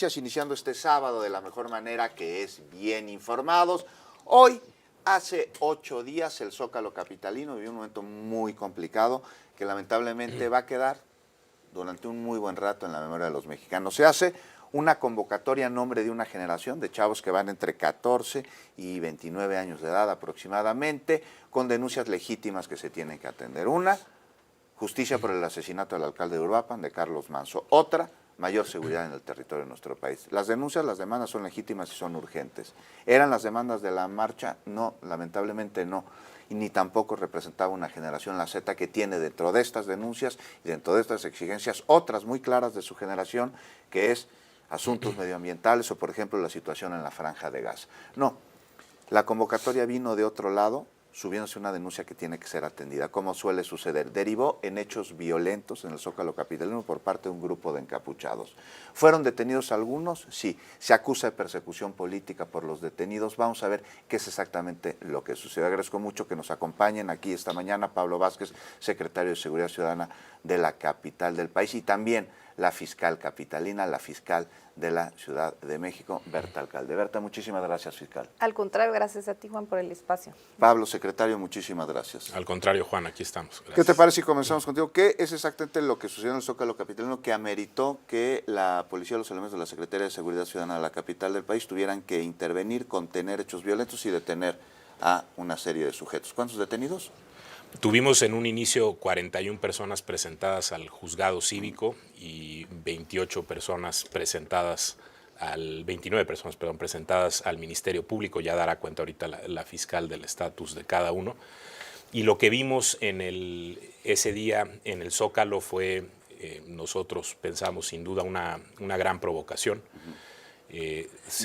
Iniciando este sábado de la mejor manera, que es bien informados. Hoy, hace 8 días, el Zócalo capitalino vivió un momento muy complicado que lamentablemente va a quedar durante un muy buen rato en la memoria de los mexicanos. Se hace una convocatoria en nombre de una generación de chavos que van entre 14 y 29 años de edad aproximadamente, con denuncias legítimas que se tienen que atender. Una, justicia por el asesinato del alcalde de Uruapan, de Carlos Manzo. Otra, mayor seguridad en el territorio de nuestro país. Las denuncias, las demandas son legítimas y son urgentes. ¿Eran las demandas de la marcha? No, lamentablemente no. Y ni tampoco representaba una generación, la Z, que tiene dentro de estas denuncias y dentro de estas exigencias otras muy claras de su generación, que es asuntos medioambientales o, por ejemplo, la situación en la Franja de Gaza. No, la convocatoria vino de otro lado, subiéndose una denuncia que tiene que ser atendida, como suele suceder. Derivó en hechos violentos en el Zócalo capitalino por parte de un grupo de encapuchados. ¿Fueron detenidos algunos? Sí. Se acusa de persecución política por los detenidos. Vamos a ver qué es exactamente lo que sucede. Agradezco mucho que nos acompañen aquí esta mañana Pablo Vázquez, secretario de Seguridad Ciudadana de la capital del país, y también la fiscal capitalina, la fiscal de la Ciudad de México, Berta Alcalde. Berta, muchísimas gracias, fiscal. Al contrario, gracias a ti, Juan, por el espacio. Pablo, secretario, muchísimas gracias. Al contrario, Juan, aquí estamos. Gracias. ¿Qué te parece si comenzamos contigo? ¿Qué es exactamente lo que sucedió en el Zócalo capitalino que ameritó que la policía, los elementos de la Secretaría de Seguridad Ciudadana de la capital del país tuvieran que intervenir, contener hechos violentos y detener a una serie de sujetos? ¿Cuántos detenidos? Tuvimos en un inicio 41 personas presentadas al juzgado cívico y 29 personas presentadas al Ministerio Público. Ya dará cuenta ahorita la fiscal del estatus de cada uno. Y lo que vimos ese día en el Zócalo fue, nosotros pensamos sin duda, una gran provocación.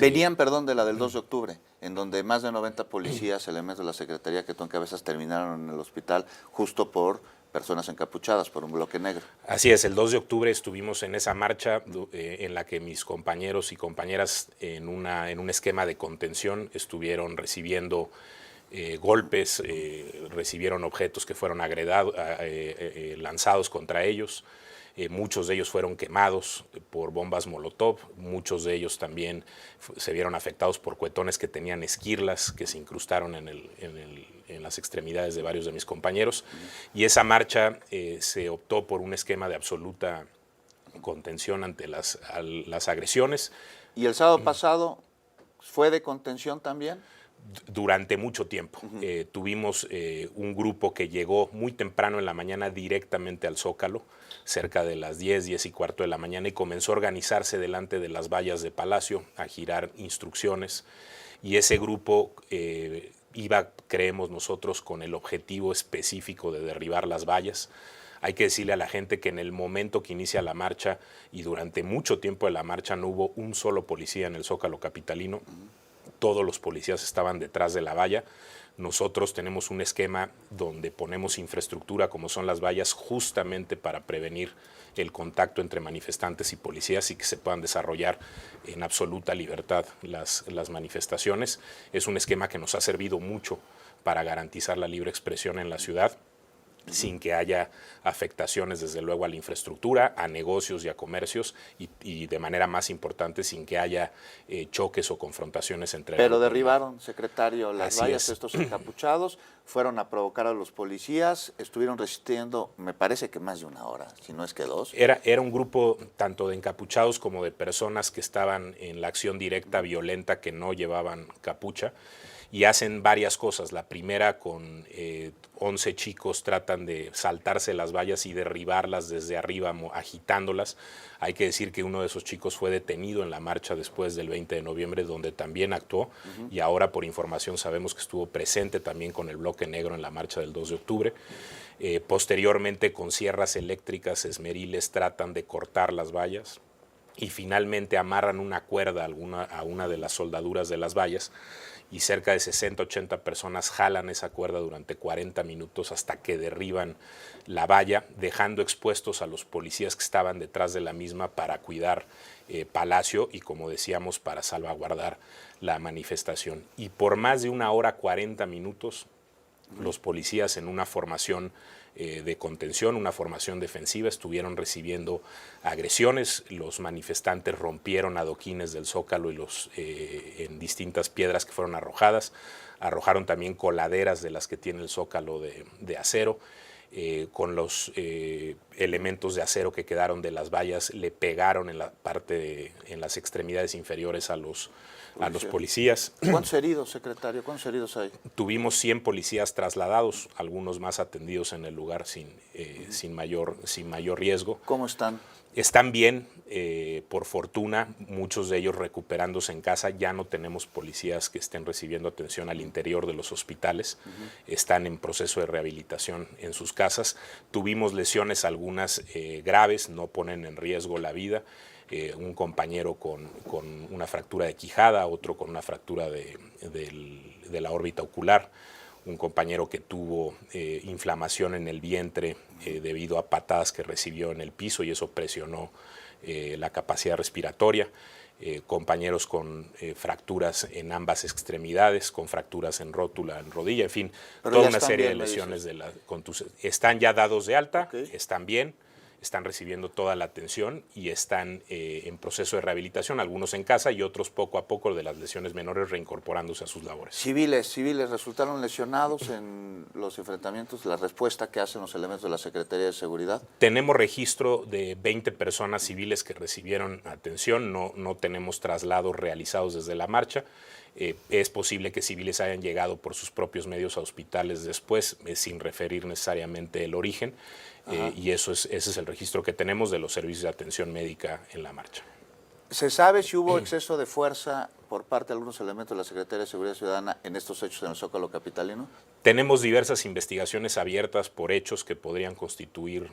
Venían, de la del 2 de octubre, en donde más de 90 policías, elementos de la Secretaría que tú encabezas, terminaron en el hospital justo por personas encapuchadas, por un bloque negro. Así es, el 2 de octubre estuvimos en esa marcha en la que mis compañeros y compañeras en un esquema de contención estuvieron recibiendo golpes, recibieron objetos que fueron lanzados contra ellos. Muchos de ellos fueron quemados por bombas Molotov, muchos de ellos también se vieron afectados por cuetones que tenían esquirlas que se incrustaron en las extremidades de varios de mis compañeros. Y esa marcha se optó por un esquema de absoluta contención ante las agresiones. ¿Y el sábado pasado fue de contención también? Durante mucho tiempo. Tuvimos un grupo que llegó muy temprano en la mañana directamente al Zócalo, cerca de las 10:15 de la mañana, y comenzó a organizarse delante de las vallas de Palacio, a girar instrucciones. Y ese grupo iba, creemos nosotros, con el objetivo específico de derribar las vallas. Hay que decirle a la gente que en el momento que inicia la marcha y durante mucho tiempo de la marcha no hubo un solo policía en el Zócalo capitalino. Todos los policías estaban detrás de la valla. Nosotros tenemos un esquema donde ponemos infraestructura como son las vallas justamente para prevenir el contacto entre manifestantes y policías y que se puedan desarrollar en absoluta libertad las manifestaciones. Es un esquema que nos ha servido mucho para garantizar la libre expresión en la ciudad, sin que haya afectaciones, desde luego, a la infraestructura, a negocios y a comercios, y de manera más importante, sin que haya choques o confrontaciones entre... Pero derribaron, secretario, las vallas, estos encapuchados, fueron a provocar a los policías, estuvieron resistiendo, me parece que más de 1 hora, si no es que 2. Era un grupo tanto de encapuchados como de personas que estaban en la acción directa violenta, que no llevaban capucha, y hacen varias cosas. La primera, con 11 chicos, tratan de saltarse las vallas y derribarlas desde arriba, agitándolas. Hay que decir que uno de esos chicos fue detenido en la marcha después del 20 de noviembre, donde también actuó, y ahora, por información, sabemos que estuvo presente también con el bloque negro en la marcha del 2 de octubre. Posteriormente, con sierras eléctricas, esmeriles, tratan de cortar las vallas. Y finalmente amarran una cuerda a una de las soldaduras de las vallas, y cerca de 60-80 personas jalan esa cuerda durante 40 minutos hasta que derriban la valla, dejando expuestos a los policías que estaban detrás de la misma para cuidar Palacio y, como decíamos, para salvaguardar la manifestación. Y por más de 1 hora 40 minutos Los policías en una formación de contención, una formación defensiva, estuvieron recibiendo agresiones. Los manifestantes rompieron adoquines del Zócalo y en distintas piedras que fueron arrojadas. Arrojaron también coladeras de las que tiene el Zócalo de acero. Con los elementos de acero que quedaron de las vallas, le pegaron en las extremidades inferiores a los policías. ¿Cuántos heridos, secretario? ¿Cuántos heridos hay? Tuvimos 100 policías trasladados, algunos más atendidos en el lugar sin mayor riesgo. ¿Cómo están? Están bien, por fortuna, muchos de ellos recuperándose en casa. Ya no tenemos policías que estén recibiendo atención al interior de los hospitales. Están en proceso de rehabilitación en sus casas. Tuvimos lesiones, algunas graves, no ponen en riesgo la vida. Un compañero con una fractura de quijada, otro con una fractura de la órbita ocular. Un compañero que tuvo inflamación en el vientre debido a patadas que recibió en el piso y eso presionó la capacidad respiratoria. Compañeros con fracturas en ambas extremidades, con fracturas en rótula, en rodilla, en fin, toda una serie de lesiones de la contusión. Están ya dados de alta, están bien, están recibiendo toda la atención y están en proceso de rehabilitación, algunos en casa y otros poco a poco de las lesiones menores reincorporándose a sus labores. Civiles resultaron lesionados en los enfrentamientos, la respuesta que hacen los elementos de la Secretaría de Seguridad. Tenemos registro de 20 personas civiles que recibieron atención, no tenemos traslados realizados desde la marcha. Es posible que civiles hayan llegado por sus propios medios a hospitales después, sin referir necesariamente el origen. Y ese es el registro que tenemos de los servicios de atención médica en la marcha. ¿Se sabe si hubo exceso de fuerza por parte de algunos elementos de la Secretaría de Seguridad Ciudadana en estos hechos en el Zócalo capitalino? Tenemos diversas investigaciones abiertas por hechos que podrían constituir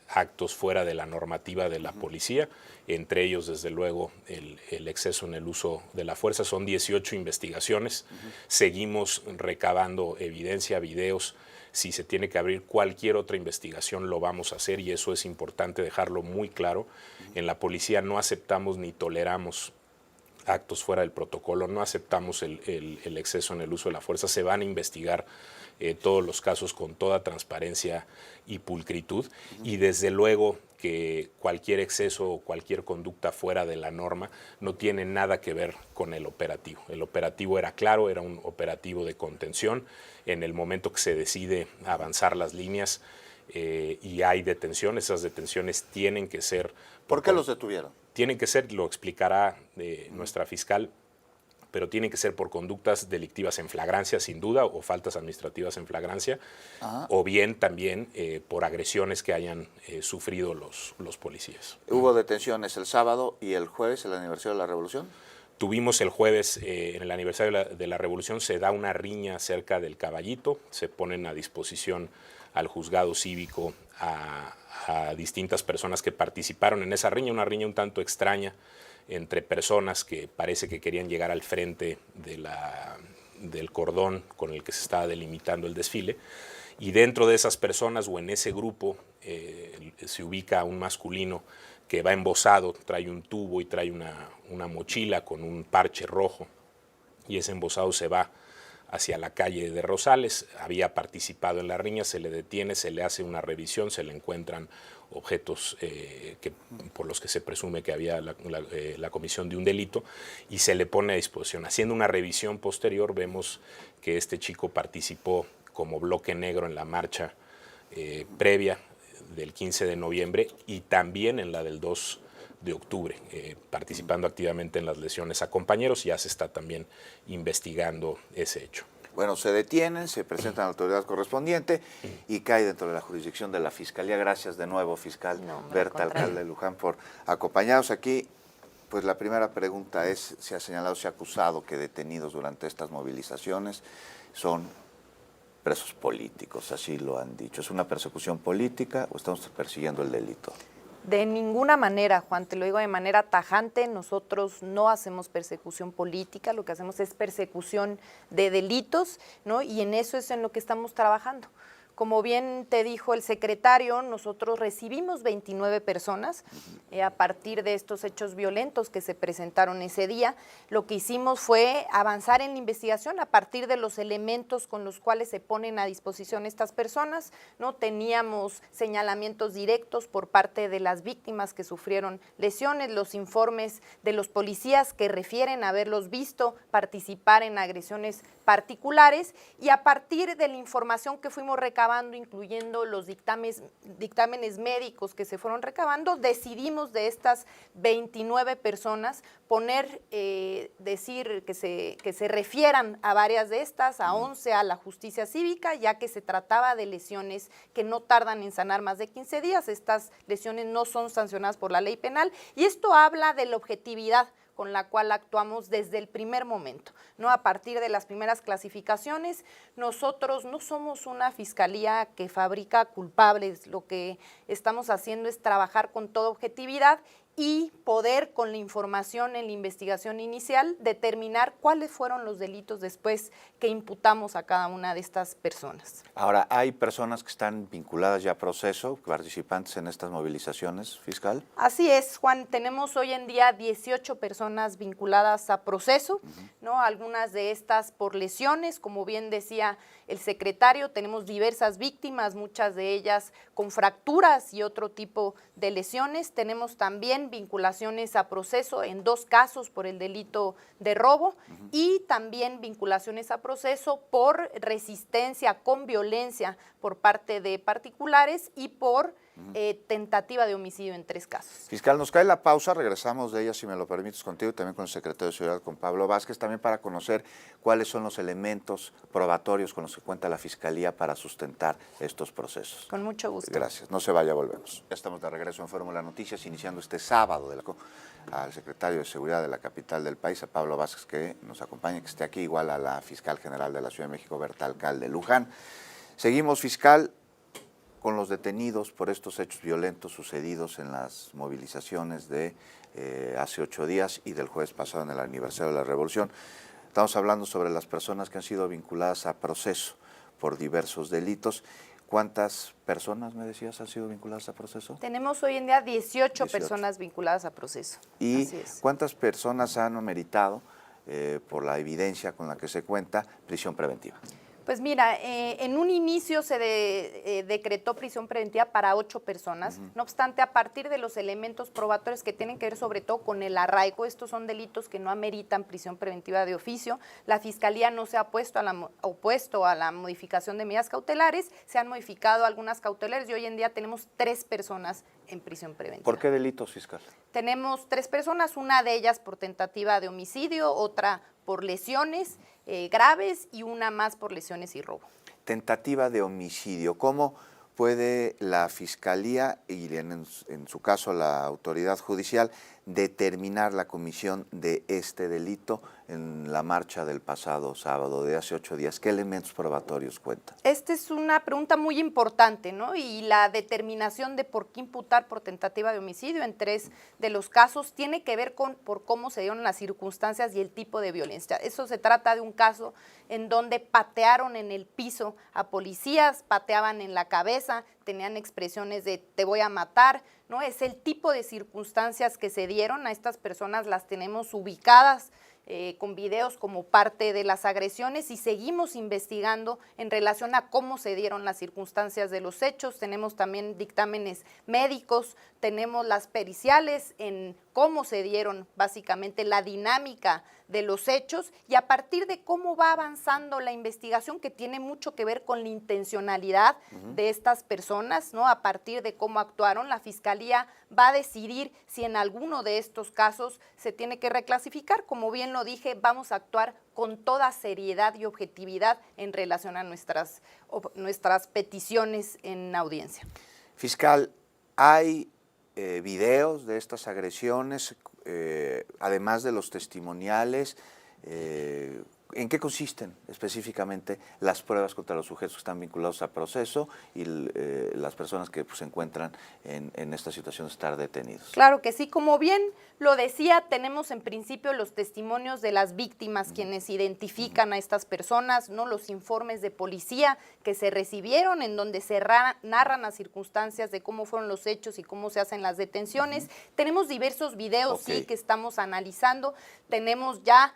actos fuera de la normativa de la policía, entre ellos, desde luego, el exceso en el uso de la fuerza. Son 18 investigaciones. Seguimos recabando evidencia, videos. Si se tiene que abrir cualquier otra investigación, lo vamos a hacer y eso es importante dejarlo muy claro. En la policía no aceptamos ni toleramos actos fuera del protocolo, no aceptamos el exceso en el uso de la fuerza. Se van a investigar todos los casos con toda transparencia y pulcritud y desde luego que cualquier exceso o cualquier conducta fuera de la norma no tiene nada que ver con el operativo. El operativo era claro, era un operativo de contención. En el momento que se decide avanzar las líneas y hay detención, esas detenciones tienen que ser... ¿Por qué los detuvieron? Tienen que ser, lo explicará nuestra fiscal, pero tienen que ser por conductas delictivas en flagrancia, sin duda, o faltas administrativas en flagrancia, o bien también por agresiones que hayan sufrido los policías. ¿Hubo detenciones el sábado y el jueves, el aniversario de la Revolución? Tuvimos el jueves, en el aniversario de la Revolución, se da una riña cerca del Caballito, se ponen a disposición al juzgado cívico a distintas personas que participaron en esa riña, una riña un tanto extraña entre personas que parece que querían llegar al frente del cordón con el que se estaba delimitando el desfile, y dentro de esas personas o en ese grupo se ubica un masculino que va embosado, trae un tubo y trae una mochila con un parche rojo, y ese embosado se va hacia la calle de Rosales. Había participado en la riña, se le detiene, se le hace una revisión, se le encuentran objetos por los que se presume que había la comisión de un delito y se le pone a disposición. Haciendo una revisión posterior vemos que este chico participó como bloque negro en la marcha previa del 15 de noviembre y también en la del 2 de octubre, participando activamente en las lesiones a compañeros. Ya se está también investigando ese hecho. Bueno, se detienen, se presentan a la autoridad correspondiente y cae dentro de la jurisdicción de la Fiscalía. Gracias de nuevo, fiscal Berta, alcalde de Luján, por acompañarnos aquí. Pues la primera pregunta es, se ha señalado, se ha acusado que detenidos durante estas movilizaciones son presos políticos, así lo han dicho. ¿Es una persecución política o estamos persiguiendo el delito? De ninguna manera, Juan, te lo digo de manera tajante, nosotros no hacemos persecución política, lo que hacemos es persecución de delitos, ¿no? Y en eso es en lo que estamos trabajando. Como bien te dijo el secretario, nosotros recibimos 29 personas a partir de estos hechos violentos que se presentaron ese día. Lo que hicimos fue avanzar en la investigación a partir de los elementos con los cuales se ponen a disposición estas personas, ¿no? Teníamos señalamientos directos por parte de las víctimas que sufrieron lesiones, los informes de los policías que refieren haberlos visto participar en agresiones particulares, y a partir de la información que fuimos recabando, incluyendo los dictámenes médicos que se fueron recabando, decidimos de estas 29 personas decir que se refieran a varias de estas, a 11 a la justicia cívica, ya que se trataba de lesiones que no tardan en sanar más de 15 días. Estas lesiones no son sancionadas por la ley penal, y esto habla de la objetividad con la cual actuamos desde el primer momento, ¿no? A partir de las primeras clasificaciones, nosotros no somos una fiscalía que fabrica culpables, lo que estamos haciendo es trabajar con toda objetividad y poder, con la información en la investigación inicial, determinar cuáles fueron los delitos después que imputamos a cada una de estas personas. Ahora, ¿hay personas que están vinculadas ya a proceso, participantes en estas movilizaciones, fiscal? Así es, Juan. Tenemos hoy en día 18 personas vinculadas a proceso, ¿no? Algunas de estas por lesiones, como bien decía el secretario, tenemos diversas víctimas, muchas de ellas con fracturas y otro tipo de lesiones. Tenemos también vinculaciones a proceso en 2 casos por el delito de robo y también vinculaciones a proceso por resistencia con violencia por parte de particulares y por tentativa de homicidio en 3 casos. Fiscal, nos cae la pausa, regresamos de ella, si me lo permites, contigo y también con el secretario de Seguridad, con Pablo Vázquez, también para conocer cuáles son los elementos probatorios con los que cuenta la Fiscalía para sustentar estos procesos. Con mucho gusto. Gracias, no se vaya, volvemos. Ya estamos de regreso en Fórmula Noticias, iniciando este sábado al secretario de Seguridad de la capital del país, a Pablo Vázquez, que nos acompaña, que esté aquí, igual a la fiscal general de la Ciudad de México, Berta Alcalde Luján. Seguimos, fiscal, con los detenidos por estos hechos violentos sucedidos en las movilizaciones de hace 8 días y del jueves pasado en el aniversario de la Revolución. Estamos hablando sobre las personas que han sido vinculadas a proceso por diversos delitos. ¿Cuántas personas, me decías, han sido vinculadas a proceso? Tenemos hoy en día 18 personas vinculadas a proceso. ¿Y así es. cuántas personas han meritado, por la evidencia con la que se cuenta, prisión preventiva? Pues mira, en un inicio se decretó prisión preventiva para 8 personas. No obstante, a partir de los elementos probatorios que tienen que ver sobre todo con el arraigo, estos son delitos que no ameritan prisión preventiva de oficio. La Fiscalía no se ha opuesto a la modificación de medidas cautelares, se han modificado algunas cautelares y hoy en día tenemos 3 personas en prisión preventiva. ¿Por qué delitos, fiscal? Tenemos 3 personas, una de ellas por tentativa de homicidio, otra por lesiones graves y una más por lesiones y robo. Tentativa de homicidio. ¿Cómo puede la Fiscalía y en su caso la autoridad judicial determinar la comisión de este delito en la marcha del pasado sábado de hace 8 días? ¿Qué elementos probatorios cuentan? Esta es una pregunta muy importante, ¿no? Y la determinación de por qué imputar por tentativa de homicidio en 3 de los casos tiene que ver por cómo se dieron las circunstancias y el tipo de violencia. Eso se trata de un caso en donde patearon en el piso a policías, pateaban en la cabeza, tenían expresiones de te voy a matar, ¿no? Es el tipo de circunstancias que se dieron. A estas personas las tenemos ubicadas con videos como parte de las agresiones y seguimos investigando en relación a cómo se dieron las circunstancias de los hechos. Tenemos también dictámenes médicos, tenemos las periciales en cómo se dieron básicamente la dinámica de los hechos y a partir de cómo va avanzando la investigación, que tiene mucho que ver con la intencionalidad de estas personas, ¿no? A partir de cómo actuaron, la Fiscalía va a decidir si en alguno de estos casos se tiene que reclasificar. Como bien lo dije, vamos a actuar con toda seriedad y objetividad en relación a nuestras peticiones en audiencia. Fiscal, ¿hay videos de estas agresiones, además de los testimoniales? ¿En qué consisten específicamente las pruebas contra los sujetos que están vinculados al proceso y las personas que pues, se encuentran en esta situación de estar detenidos? Claro que sí, como bien lo decía, tenemos en principio los testimonios de las víctimas, quienes identifican a estas personas, ¿no? Los informes de policía que se recibieron, en donde se narran las circunstancias de cómo fueron los hechos y cómo se hacen las detenciones. Tenemos diversos videos, sí, que estamos analizando. Tenemos ya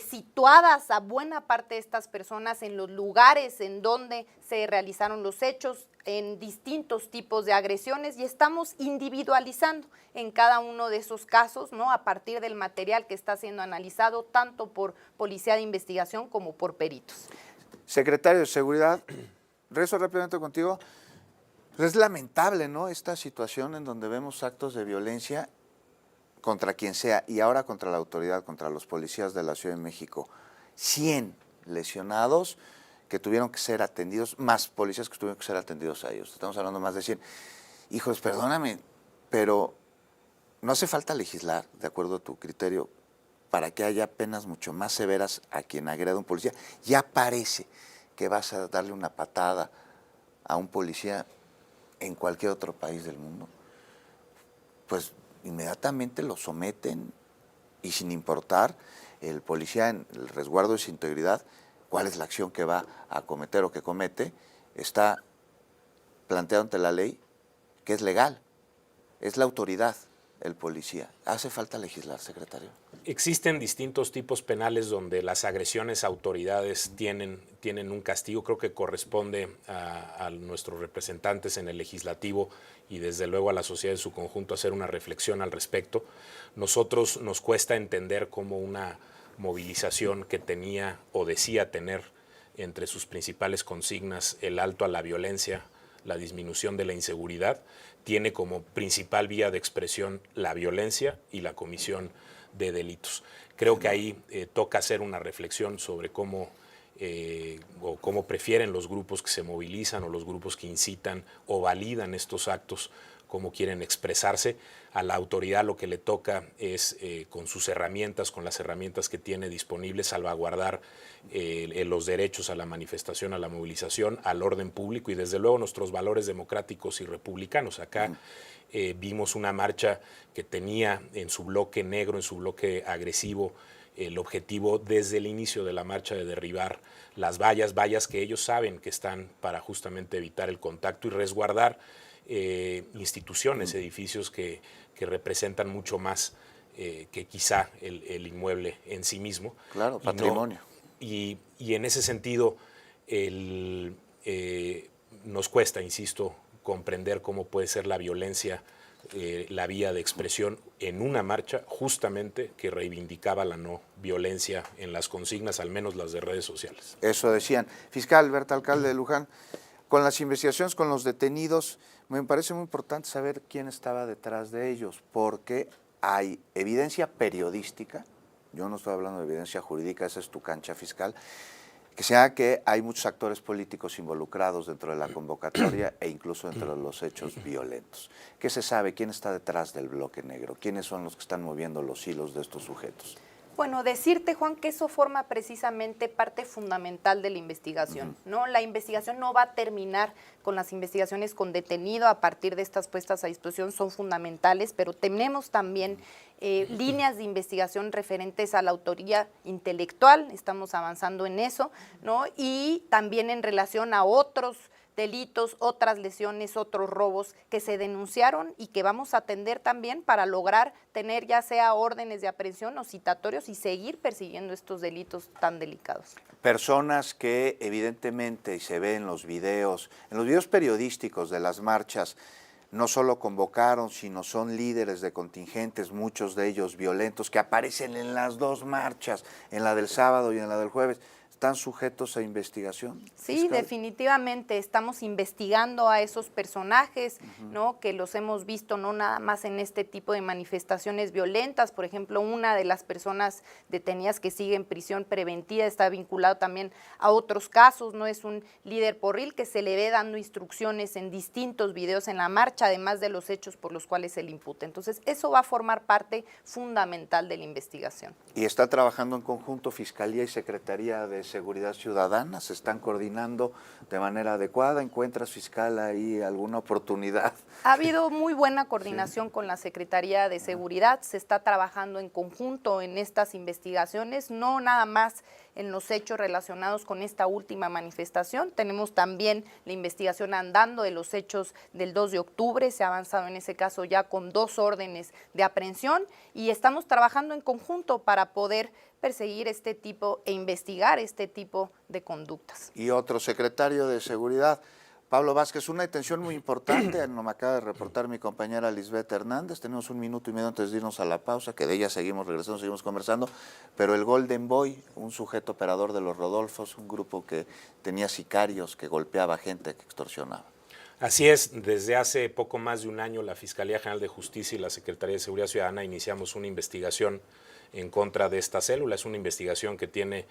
situadas a buena parte de estas personas en los lugares en donde se realizaron los hechos, en distintos tipos de agresiones, y estamos individualizando en cada uno de esos casos, ¿no? A partir del material que está siendo analizado tanto por Policía de Investigación como por peritos. Secretario de Seguridad, rezo rápidamente contigo. Es lamentable, ¿no?, esta situación en donde vemos actos de violencia contra quien sea, y ahora contra la autoridad, contra los policías de la Ciudad de México. 100 lesionados que tuvieron que ser atendidos, más policías que tuvieron que ser atendidos a ellos. Estamos hablando más de 100. Hijos, perdóname, pero no hace falta legislar, de acuerdo a tu criterio, para que haya penas mucho más severas a quien agreda a un policía. Ya parece que vas a darle una patada a un policía en cualquier otro país del mundo. Pues inmediatamente lo someten y sin importar el policía en el resguardo de su integridad, cuál es la acción que va a cometer o que comete, está planteado ante la ley que es legal, es la autoridad, el policía. ¿Hace falta legislar, secretario? Existen distintos tipos penales donde las agresiones a autoridades tienen un castigo. Creo que corresponde a nuestros representantes en el legislativo y desde luego a la sociedad en su conjunto hacer una reflexión al respecto. Nosotros nos cuesta entender cómo una movilización que tenía o decía tener entre sus principales consignas el alto a la violencia, la disminución de la inseguridad, tiene como principal vía de expresión la violencia y la comisión de delitos. Creo que ahí toca hacer una reflexión sobre cómo prefieren los grupos que se movilizan o los grupos que incitan o validan estos actos, cómo quieren expresarse. A la autoridad lo que le toca es, con sus herramientas, con las herramientas que tiene disponibles, salvaguardar los derechos a la manifestación, a la movilización, al orden público y desde luego nuestros valores democráticos y republicanos. Acá vimos una marcha que tenía en su bloque negro, en su bloque agresivo, el objetivo desde el inicio de la marcha de derribar las vallas que ellos saben que están para justamente evitar el contacto y resguardar instituciones, edificios que representan mucho más que quizá el inmueble en sí mismo. Claro, patrimonio. Y en ese sentido nos cuesta, insisto, comprender cómo puede ser la violencia la vía de expresión en una marcha justamente que reivindicaba la no violencia en las consignas, al menos las de redes sociales. Eso decían. Fiscal Berta Alcalde de Luján, con las investigaciones con los detenidos, me parece muy importante saber quién estaba detrás de ellos, porque hay evidencia periodística, yo no estoy hablando de evidencia jurídica, esa es tu cancha, fiscal, que sea que hay muchos actores políticos involucrados dentro de la convocatoria e incluso dentro de los hechos violentos. ¿Qué se sabe? ¿Quién está detrás del bloque negro? ¿Quiénes son los que están moviendo los hilos de estos sujetos? Bueno, decirte, Juan, que eso forma precisamente parte fundamental de la investigación, ¿no? La investigación no va a terminar con las investigaciones con detenido a partir de estas puestas a disposición, son fundamentales, pero tenemos también líneas de investigación referentes a la autoría intelectual, estamos avanzando en eso, ¿no? Y también en relación a otros delitos, otras lesiones, otros robos que se denunciaron y que vamos a atender también para lograr tener ya sea órdenes de aprehensión o citatorios y seguir persiguiendo estos delitos tan delicados. Personas que evidentemente se ve en los videos periodísticos de las marchas, no solo convocaron, sino son líderes de contingentes, muchos de ellos violentos, que aparecen en las dos marchas, en la del sábado y en la del jueves. ¿están sujetos a investigación? Sí, fiscal? definitivamente estamos investigando a esos personajes, ¿no? Que los hemos visto no nada más en este tipo de manifestaciones violentas. Por ejemplo, una de las personas detenidas que sigue en prisión preventiva está vinculado también a otros casos, ¿no? Es un líder porril que se le ve dando instrucciones en distintos videos en la marcha, además de los hechos por los cuales se le imputa. Entonces, eso va a formar parte fundamental de la investigación. ¿Y está trabajando en conjunto Fiscalía y Secretaría de Seguridad Ciudadana? ¿Se están coordinando de manera adecuada? ¿Encuentras, fiscal, ahí alguna oportunidad? Ha habido muy buena coordinación con la Secretaría de Seguridad, se está trabajando en conjunto en estas investigaciones, no nada más en los hechos relacionados con esta última manifestación, tenemos también la investigación andando de los hechos del 2 de octubre, se ha avanzado en ese caso ya con 2 órdenes de aprehensión y estamos trabajando en conjunto para poder perseguir este tipo e investigar este tipo de conductas. Y otro secretario de Seguridad, Pablo Vázquez, una detención muy importante, no me acaba de reportar mi compañera Lisbeth Hernández, tenemos 1 minuto y medio antes de irnos a la pausa, que de ella seguimos regresando, seguimos conversando, pero el Golden Boy, un sujeto operador de los Rodolfos, un grupo que tenía sicarios, que golpeaba gente, que extorsionaba. Así es, desde hace poco más de un año la Fiscalía General de Justicia y la Secretaría de Seguridad Ciudadana iniciamos una investigación en contra de esta célula. Es una investigación que tiene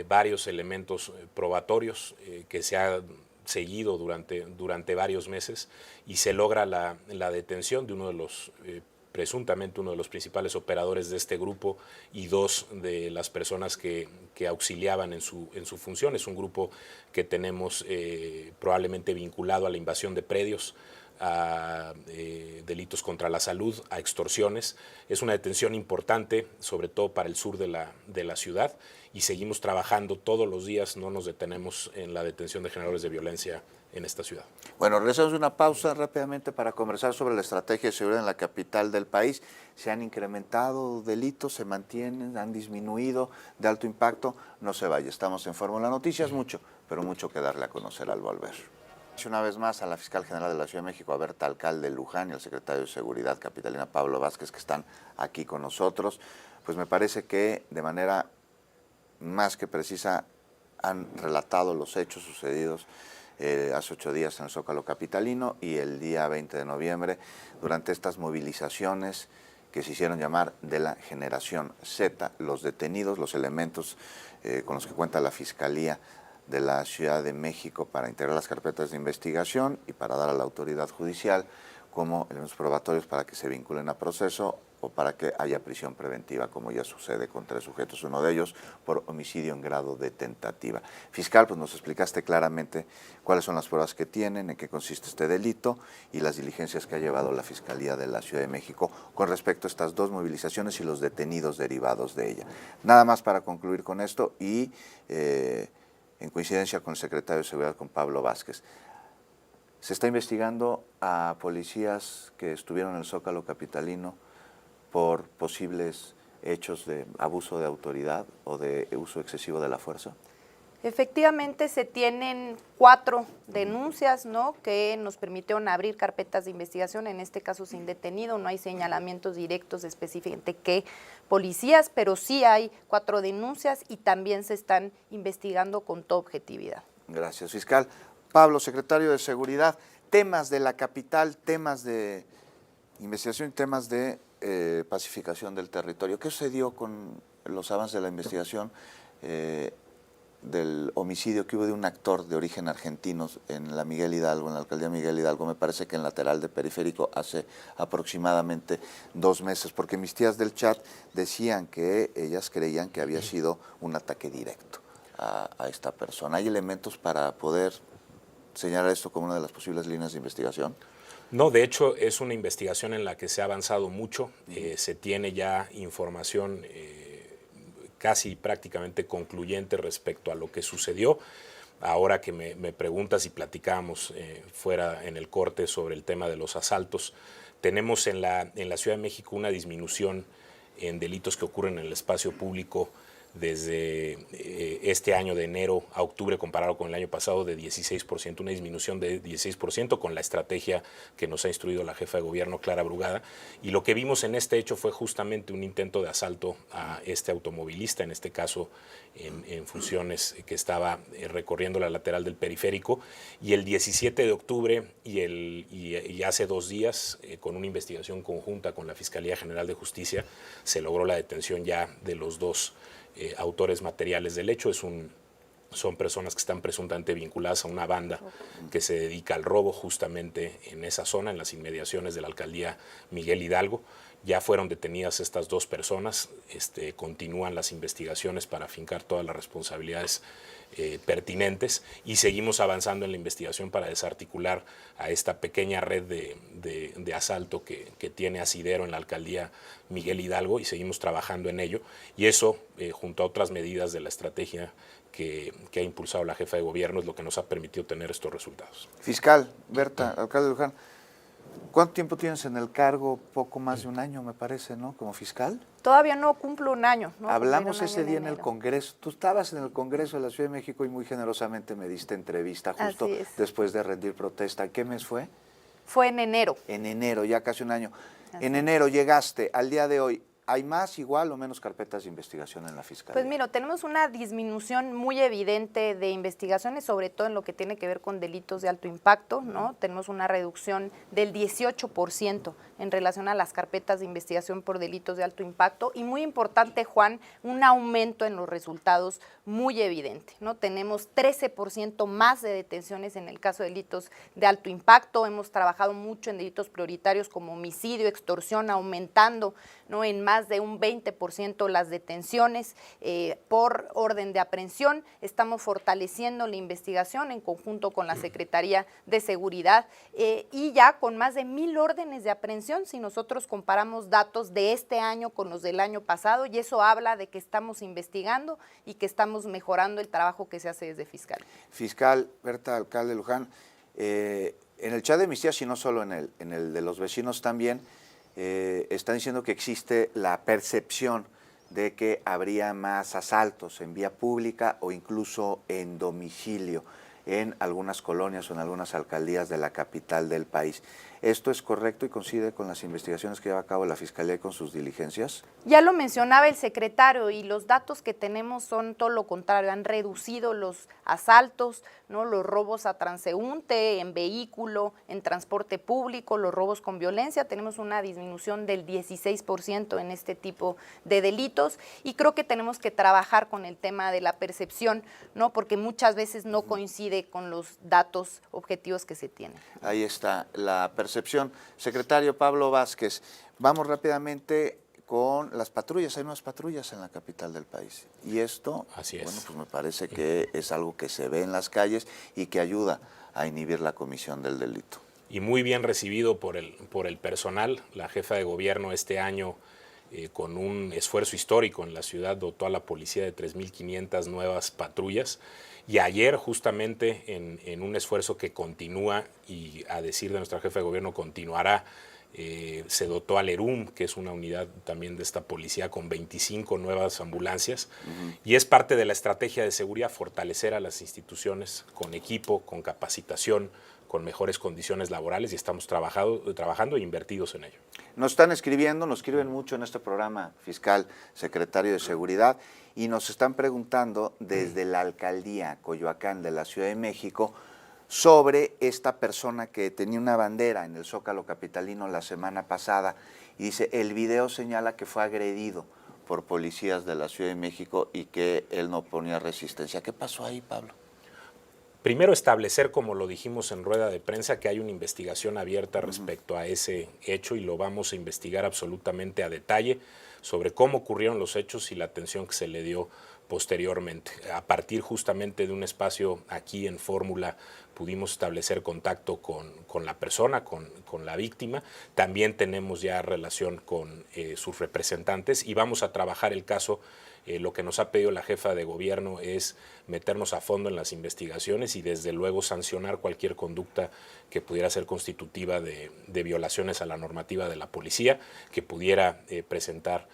varios elementos probatorios que se ha seguido durante varios meses y se logra la detención de uno de los, presuntamente uno de los principales operadores de este grupo y 2 de las personas que auxiliaban en su función. Es un grupo que tenemos probablemente vinculado a la invasión de predios, a delitos contra la salud, a extorsiones. Es una detención importante, sobre todo para el sur de la ciudad, y seguimos trabajando todos los días, no nos detenemos en la detención de generadores de violencia en esta ciudad. Bueno, regresamos una pausa rápidamente para conversar sobre la estrategia de seguridad en la capital del país. ¿Se han incrementado delitos? ¿Se mantienen? ¿Han disminuido de alto impacto? No se vaya, estamos en Fórmula Noticias, mucho, pero mucho que darle a conocer al volver. Una vez más a la fiscal general de la Ciudad de México, a Berta Alcalde Luján, y al secretario de Seguridad capitalina Pablo Vázquez, que están aquí con nosotros, pues me parece que de manera más que precisa han relatado los hechos sucedidos hace 8 días en el Zócalo capitalino y el día 20 de noviembre durante estas movilizaciones que se hicieron llamar de la generación Z. Los detenidos, los elementos con los que cuenta la Fiscalía de la Ciudad de México para integrar las carpetas de investigación y para dar a la autoridad judicial como elementos probatorios para que se vinculen a proceso o para que haya prisión preventiva, como ya sucede con 3 sujetos, uno de ellos por homicidio en grado de tentativa. Fiscal, pues nos explicaste claramente cuáles son las pruebas que tienen, en qué consiste este delito y las diligencias que ha llevado la Fiscalía de la Ciudad de México con respecto a estas 2 movilizaciones y los detenidos derivados de ella. Nada más para concluir con esto y en coincidencia con el secretario de Seguridad, con Pablo Vázquez. Se está investigando a policías que estuvieron en el Zócalo capitalino por posibles hechos de abuso de autoridad o de uso excesivo de la fuerza. Efectivamente, se tienen 4 denuncias, ¿no?, que nos permitieron abrir carpetas de investigación, en este caso sin detenido, no hay señalamientos directos específicamente qué policías, pero sí hay 4 denuncias y también se están investigando con toda objetividad. Gracias, fiscal. Pablo, secretario de Seguridad, temas de la capital, temas de investigación y temas de pacificación del territorio. ¿Qué sucedió con los avances de la investigación del homicidio que hubo de un actor de origen argentino en la Miguel Hidalgo, en la alcaldía Miguel Hidalgo, me parece que en lateral de Periférico, hace aproximadamente 2 meses? Porque mis tías del chat decían que ellas creían que había sido un ataque directo a esta persona. ¿Hay elementos para poder señalar esto como una de las posibles líneas de investigación? No, de hecho es una investigación en la que se ha avanzado mucho, se tiene ya información casi prácticamente concluyente respecto a lo que sucedió. Ahora que me preguntas y platicábamos fuera en el corte sobre el tema de los asaltos, tenemos en la Ciudad de México una disminución en delitos que ocurren en el espacio público desde este año de enero a octubre comparado con el año pasado de 16%, una disminución de 16% con la estrategia que nos ha instruido la jefa de gobierno Clara Brugada. Y lo que vimos en este hecho fue justamente un intento de asalto a este automovilista, en este caso en funciones que estaba recorriendo la lateral del periférico. Y el 17 de octubre y hace 2 días, con una investigación conjunta con la Fiscalía General de Justicia, se logró la detención ya de los 2 autores materiales del hecho. Son personas que están presuntamente vinculadas a una banda que se dedica al robo justamente en esa zona, en las inmediaciones de la alcaldía Miguel Hidalgo. Ya fueron detenidas estas 2 personas, continúan las investigaciones para afincar todas las responsabilidades pertinentes y seguimos avanzando en la investigación para desarticular a esta pequeña red de asalto que tiene asidero en la alcaldía Miguel Hidalgo, y seguimos trabajando en ello, y eso junto a otras medidas de la estrategia que ha impulsado la jefa de gobierno es lo que nos ha permitido tener estos resultados. Fiscal, Berta, alcalde de Luján, ¿cuánto tiempo tienes en el cargo? Poco más de un año, me parece, ¿no? Como fiscal. Todavía no cumplo un año. ¿no? Hablamos Cumplieron ese año día en el enero. Congreso. Tú estabas en el Congreso de la Ciudad de México y muy generosamente me diste entrevista justo Así es. después de rendir protesta. ¿Qué mes fue? Fue en enero. En enero, ya casi un año. Así En es. enero llegaste, al día de hoy, ¿hay más, igual o menos carpetas de investigación en la Fiscalía? Pues mira, tenemos una disminución muy evidente de investigaciones, sobre todo en lo que tiene que ver con delitos de alto impacto, ¿no? Tenemos una reducción del 18% en relación a las carpetas de investigación por delitos de alto impacto, y muy importante, Juan, un aumento en los resultados muy evidente, ¿no? Tenemos 13% más de detenciones en el caso de delitos de alto impacto. Hemos trabajado mucho en delitos prioritarios como homicidio, extorsión, aumentando, ¿no?, en más de un 20% las detenciones por orden de aprehensión. Estamos fortaleciendo la investigación en conjunto con la Secretaría de Seguridad y ya con más de 1,000 órdenes de aprehensión si nosotros comparamos datos de este año con los del año pasado, y eso habla de que estamos investigando y que estamos mejorando el trabajo que se hace desde Fiscal. Fiscal, Berta, alcalde de Luján, en el chat de Amnistía, y no solo en el de los vecinos también, están diciendo que existe la percepción de que habría más asaltos en vía pública o incluso en domicilio en algunas colonias o en algunas alcaldías de la capital del país. ¿Esto es correcto y coincide con las investigaciones que lleva a cabo la Fiscalía y con sus diligencias? Ya lo mencionaba el secretario, y los datos que tenemos son todo lo contrario. Han reducido los asaltos, ¿no?, los robos a transeúnte, en vehículo, en transporte público, los robos con violencia. Tenemos una disminución del 16% en este tipo de delitos, y creo que tenemos que trabajar con el tema de la percepción, ¿no?, porque muchas veces no coincide con los datos objetivos que se tienen. Ahí está la percepción. Secretario Pablo Vázquez, vamos rápidamente con las patrullas. Hay nuevas patrullas en la capital del país. Y esto, Así es. bueno, pues me parece que es algo que se ve en las calles y que ayuda a inhibir la comisión del delito. Y muy bien recibido por el personal. La jefa de gobierno este año, con un esfuerzo histórico en la ciudad, dotó a la policía de 3,500 nuevas patrullas. Y ayer, justamente, en un esfuerzo que continúa, y a decir de nuestra jefa de gobierno continuará, se dotó al ERUM, que es una unidad también de esta policía, con 25 nuevas ambulancias. Y es parte de la estrategia de seguridad, fortalecer a las instituciones con equipo, con capacitación, con mejores condiciones laborales, y estamos trabajando e invertidos en ello. Nos están escribiendo, nos escriben mucho en este programa, fiscal, secretario de Seguridad, y nos están preguntando desde la alcaldía Coyoacán de la Ciudad de México sobre esta persona que tenía una bandera en el Zócalo capitalino la semana pasada, y dice, el video señala que fue agredido por policías de la Ciudad de México y que él no ponía resistencia. ¿Qué pasó ahí, Pablo? Primero, establecer, como lo dijimos en rueda de prensa, que hay una investigación abierta respecto a ese hecho, y lo vamos a investigar absolutamente a detalle sobre cómo ocurrieron los hechos y la atención que se le dio posteriormente. A partir justamente de un espacio aquí en Fórmula pudimos establecer contacto con la persona, con la víctima. También tenemos ya relación con sus representantes, y vamos a trabajar el caso. Lo que nos ha pedido la jefa de gobierno es meternos a fondo en las investigaciones y desde luego sancionar cualquier conducta que pudiera ser constitutiva de violaciones a la normativa de la policía, que pudiera presentar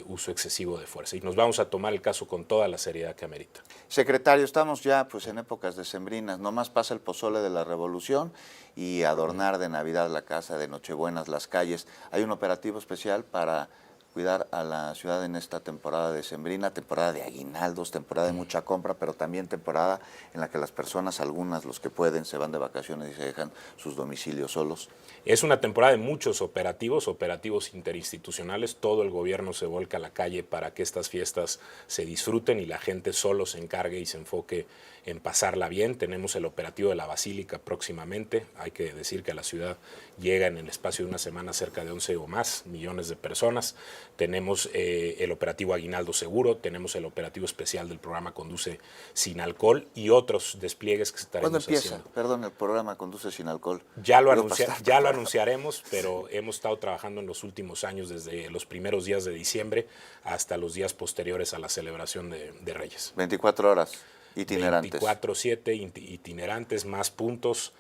uso excesivo de fuerza. Y nos vamos a tomar el caso con toda la seriedad que amerita. Secretario, estamos ya pues en épocas decembrinas, nomás pasa el pozole de la Revolución y adornar de Navidad la casa, de Nochebuenas las calles. Hay un operativo especial para cuidar a la ciudad en esta temporada decembrina, temporada de aguinaldos, temporada de mucha compra, pero también temporada en la que las personas, algunas, los que pueden, se van de vacaciones y se dejan sus domicilios solos. Es una temporada de muchos operativos interinstitucionales. Todo el gobierno se volca a la calle para que estas fiestas se disfruten y la gente solo se encargue y se enfoque en pasarla bien. Tenemos el operativo de la Basílica próximamente. Hay que decir que a la ciudad llega en el espacio de una semana cerca de 11 o más millones de personas. Tenemos el operativo Aguinaldo Seguro, tenemos el operativo especial del programa Conduce Sin Alcohol y otros despliegues que estaremos ¿Cuándo empieza? haciendo. Perdón, el programa Conduce Sin Alcohol. Ya lo anunciaremos, pero hemos estado trabajando en los últimos años, desde los primeros días de diciembre hasta los días posteriores a la celebración de Reyes. 24 horas, itinerantes. 24/7, itinerantes, más puntos,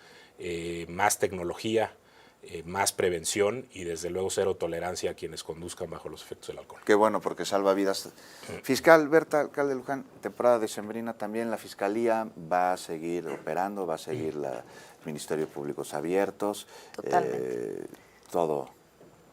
más tecnología, más prevención y desde luego cero tolerancia a quienes conduzcan bajo los efectos del alcohol. Qué bueno, porque salva vidas. Fiscal Berta, alcalde de Luján, temporada decembrina también, la Fiscalía va a seguir operando, va a seguir los Ministerios Públicos abiertos. Totalmente. Todo.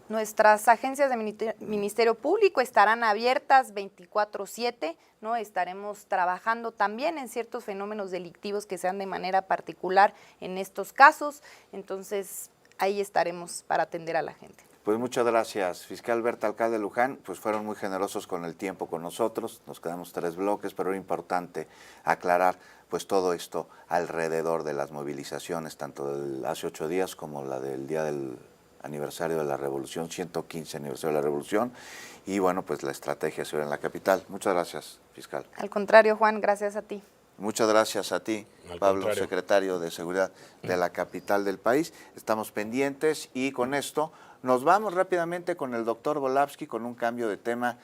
Nuestras agencias de Ministerio Público estarán abiertas 24/7, ¿no? Estaremos trabajando también en ciertos fenómenos delictivos que sean de manera particular en estos casos, entonces ahí estaremos para atender a la gente. Pues muchas gracias, fiscal Berta, alcalde de Luján, pues fueron muy generosos con el tiempo con nosotros, nos quedamos 3 bloques, pero era importante aclarar pues todo esto alrededor de las movilizaciones, tanto de hace 8 días como la del día del aniversario de la Revolución, 115 aniversario de la Revolución, y bueno, pues la estrategia se ve en la capital. Muchas gracias, fiscal. Al contrario, Juan, gracias a ti. Muchas gracias a ti, Pablo, secretario de Seguridad de la capital del país. Estamos pendientes y con esto nos vamos rápidamente con el doctor Volapsky con un cambio de tema